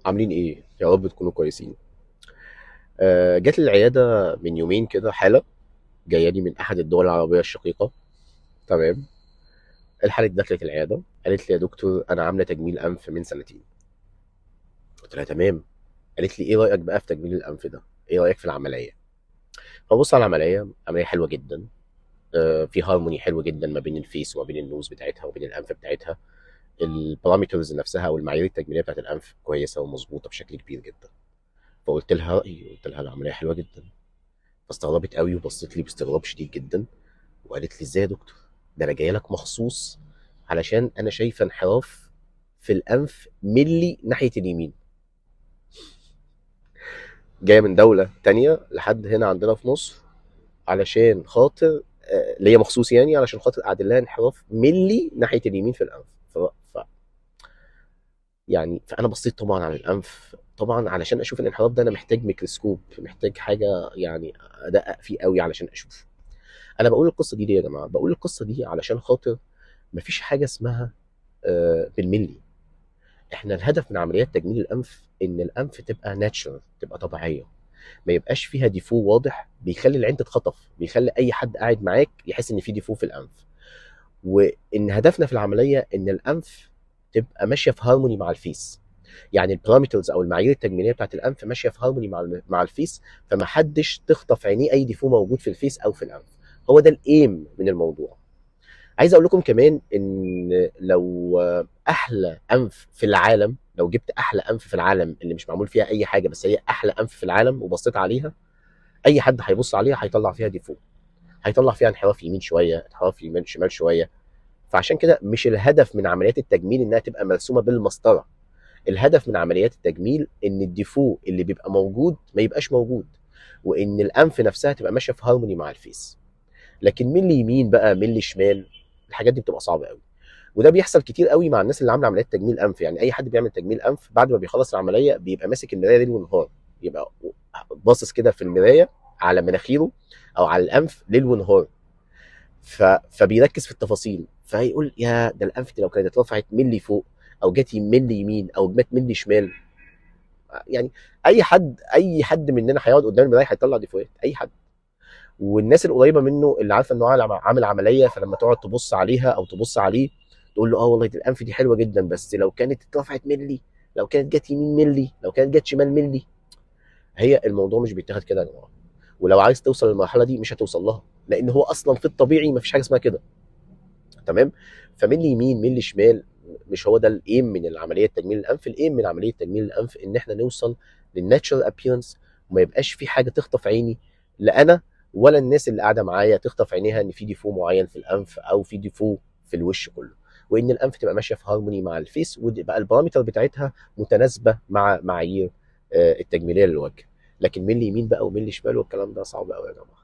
عاملين ايه؟ يا رب تكونوا كويسين. جات لي العياده من يومين كده حاله جايه لي من احد الدول العربيه الشقيقه. تمام. الحاله دي دخلت العياده قالت لي يا دكتور انا عامله تجميل انف من سنتين. قلت لها تمام. قالت لي ايه رايك بقى في تجميل الانف ده؟ ايه رايك في العمليه؟ فبص على العمليه، عمليه حلوه جدا. في هارموني حلو جدا ما بين الفيس وما بين النوز بتاعتها وبين الانف بتاعتها. البارامترز نفسها او المعايير التجميليه بتاعت الانف كويسه ومظبوطه بشكل كبير جدا. فقلت لها رايي، قلت لها العمليه حلوه جدا. فاستغربت قوي وبصت لي باستغراب شديد جدا، وقالت لي ازاي يا دكتور؟ ده انا جايه لك مخصوص علشان انا شايفه انحراف في الانف ملي ناحيه اليمين. جايه من دوله تانية لحد هنا عندنا في مصر علشان خاطر ليا مخصوص، يعني علشان خاطر اعدل لها انحراف ملي ناحيه اليمين في الانف. ف... ف... يعني فانا بصيت طبعا على الانف، طبعا علشان اشوف الانحراف ده انا محتاج ميكروسكوب، محتاج حاجه يعني ادقق فيه قوي علشان اشوف. انا بقول القصه دي ليه يا جماعه؟ بقول القصه دي علشان خاطر مفيش حاجه اسمها بالملي. احنا الهدف من عمليات تجميل الانف ان الانف تبقى ناتشرال، تبقى طبيعيه، ما يبقاش فيها ديفو واضح بيخلي العين تتخطف، بيخلي اي حد قاعد معاك يحس ان في ديفو في الانف. وان هدفنا في العمليه ان الانف تبقى ماشيه في هارموني مع الفيس. يعني البارامترز او المعايير التجميليه بتاعت الانف ماشيه في هارموني مع الفيس، فما حدش تخطف عينيه اي ديفو موجود في الفيس او في الانف. هو ده الايم من الموضوع. عايز اقول لكم كمان ان لو احلى انف في العالم، لو جبت احلى انف في العالم اللي مش معمول فيها اي حاجه بس هي احلى انف في العالم وبصيت عليها، اي حد هيبص عليها هيطلع فيها ديفو، هيطلع فيها انحراف يمين شويه، انحراف يمين شمال شويه. فعشان كده مش الهدف من عمليات التجميل انها تبقى مرسومه بالمسطره. الهدف من عمليات التجميل ان الديفو اللي بيبقى موجود ما يبقاش موجود، وان الانف نفسها تبقى ماشيه في هارموني مع الفيس. لكن مين اللي يمين بقى مين اللي شمال، الحاجات دي بتبقى صعبه قوي. وده بيحصل كتير قوي مع الناس اللي عامله عمليات تجميل انف. يعني اي حد بيعمل تجميل انف بعد ما بيخلص العمليه بيبقى ماسك المرايه ليل ونهار، يبقى باصص كده في المرايه على مناخيره او على الانف ليل ونهار. فبيركز في التفاصيل، فهيقول يا ده الانف دي لو كانت اترفعت ملي فوق او جت ملي يمين او جت ملي شمال. يعني اي حد مننا هيقعد قدام المرايه هيطلع ديفوهات، اي حد. والناس القريبه منه اللي عارفه انه عامل عمليه، فلما تقعد تبص عليها او تبص عليه تقول له اه والله دي الانف دي حلوه جدا، بس لو كانت اترفعت ملي، لو كانت جت يمين ملي، لو كانت جت شمال ملي. هي الموضوع مش بيتاخد كده يا جماعه. ولو عايز توصل للمرحله دي مش هتوصل لها، لان هو اصلا في الطبيعي ما فيش حاجه اسمها كده. تمام. فملي يمين ملي شمال مش هو ده الايم من العمليه تجميل الانف. الايم من عمليه تجميل الانف ان احنا نوصل للناتشرال ابييرنس، وما يبقاش في حاجه تخطف عيني، لا انا ولا الناس اللي قاعده معايا تخطف عينيها ان في ديفو معين في الانف او في ديفو في الوش كله. وان الانف تبقى ماشيه في هارموني مع الفيس، وتبقى البارامتر بتاعتها متناسبه مع معايير التجميليه للوجه. لكن ملي يمين بقى وملي شمال والكلام ده صعب قوي يا جماعه.